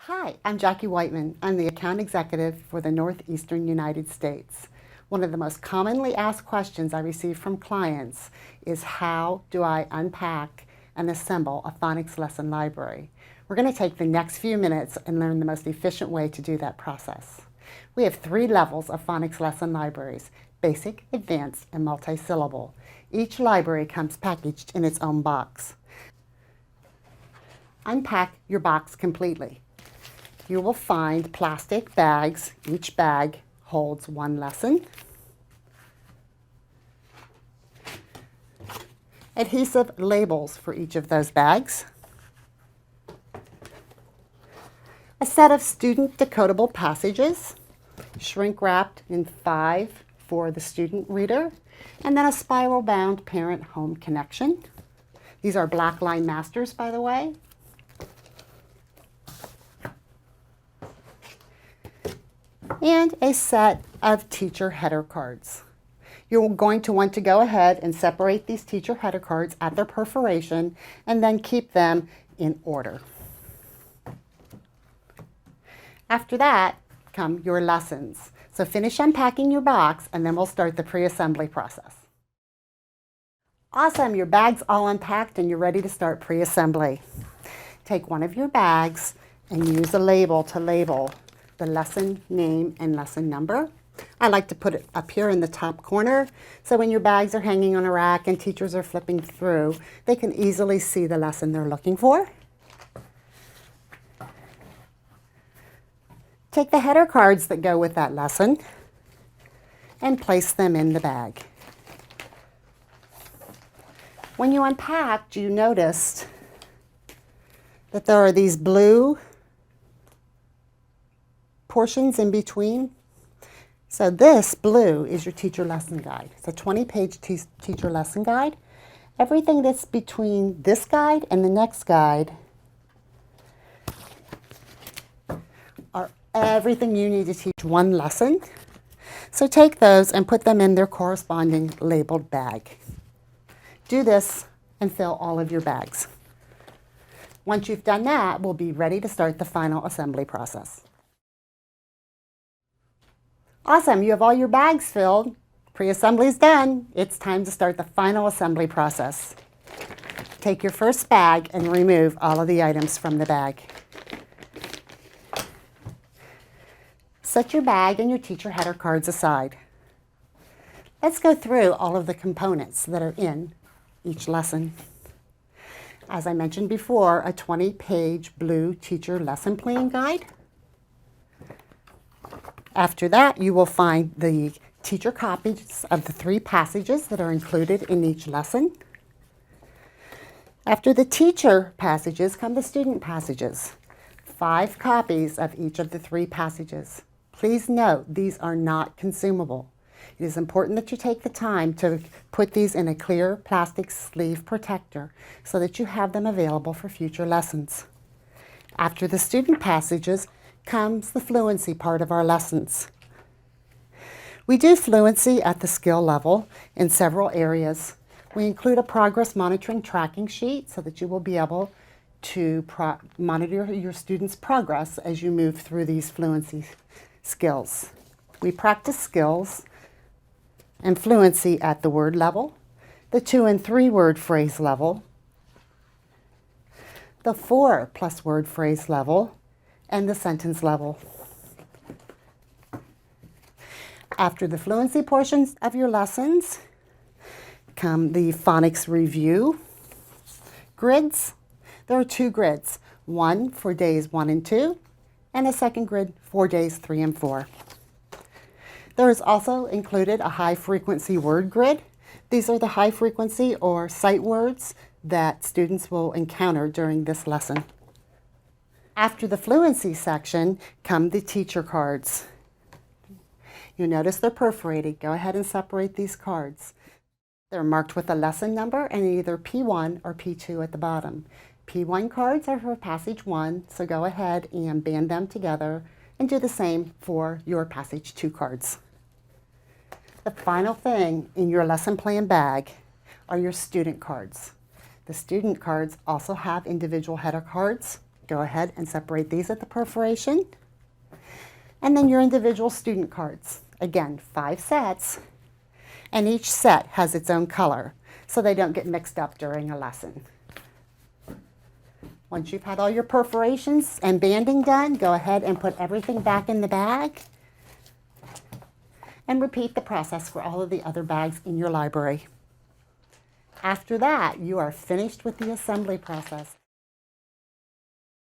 Hi, I'm Jackie Whiteman. I'm the account executive for the Northeastern United States. One of the most commonly asked questions I receive from clients is how do I unpack and assemble a phonics lesson library? We're going to take the next few minutes and learn the most efficient way to do that process. We have 3 levels of phonics lesson libraries: basic, advanced, and multisyllable. Each library comes packaged in its own box. Unpack your box completely. You will find plastic bags. Each bag holds 1 lesson. Adhesive labels for each of those bags. A set of student decodable passages, shrink wrapped in 5 for the student reader, and then a spiral bound parent-home connection. These are black line masters, by the way. And a set of teacher header cards. You're going to want to go ahead and separate these teacher header cards at their perforation and then keep them in order. After that come your lessons. So finish unpacking your box and then we'll start the pre-assembly process. Awesome, your bag's all unpacked and you're ready to start pre-assembly. Take one of your bags and use a label to label the lesson name and lesson number. I like to put it up here in the top corner so when your bags are hanging on a rack and teachers are flipping through, they can easily see the lesson they're looking for. Take the header cards that go with that lesson and place them in the bag. When you unpacked, you noticed that there are these blue portions in between. So this blue is your teacher lesson guide. It's a 20-page teacher lesson guide. Everything that's between this guide and the next guide are everything you need to teach one lesson. So take those and put them in their corresponding labeled bag. Do this and fill all of your bags. Once you've done that, we'll be ready to start the final assembly process. Awesome, you have all your bags filled. Pre-assembly is done. It's time to start the final assembly process. Take your first bag and remove all of the items from the bag. Set your bag and your teacher header cards aside. Let's go through all of the components that are in each lesson. As I mentioned before, a 20-page blue teacher lesson plan guide. After that, you will find the teacher copies of the 3 passages that are included in each lesson. After the teacher passages come the student passages. 5 copies of each of the 3 passages. Please note, these are not consumable. It is important that you take the time to put these in a clear plastic sleeve protector so that you have them available for future lessons. After the student passages comes the fluency part of our lessons. We do fluency at the skill level in several areas. We include a progress monitoring tracking sheet so that you will be able to monitor your students' progress as you move through these fluency skills. We practice skills and fluency at the word level, the 2- and 3-word phrase level, the 4+ word phrase level, and the sentence level. After the fluency portions of your lessons come the phonics review grids. There are 2 grids, one for days 1 and 2, and a second grid for days 3 and 4. There is also included a high-frequency word grid. These are the high-frequency or sight words that students will encounter during this lesson. After the fluency section come the teacher cards. You notice they're perforated. Go ahead and separate these cards. They're marked with a lesson number and either P1 or P2 at the bottom. P1 cards are for passage 1, so go ahead and band them together and do the same for your passage 2 cards. The final thing in your lesson plan bag are your student cards. The student cards also have individual header cards Go ahead and separate these at the perforation. And then your individual student cards. Again, 5 sets, and each set has its own color, so they don't get mixed up during a lesson. Once you've had all your perforations and banding done, go ahead and put everything back in the bag and repeat the process for all of the other bags in your library. After that, you are finished with the assembly process.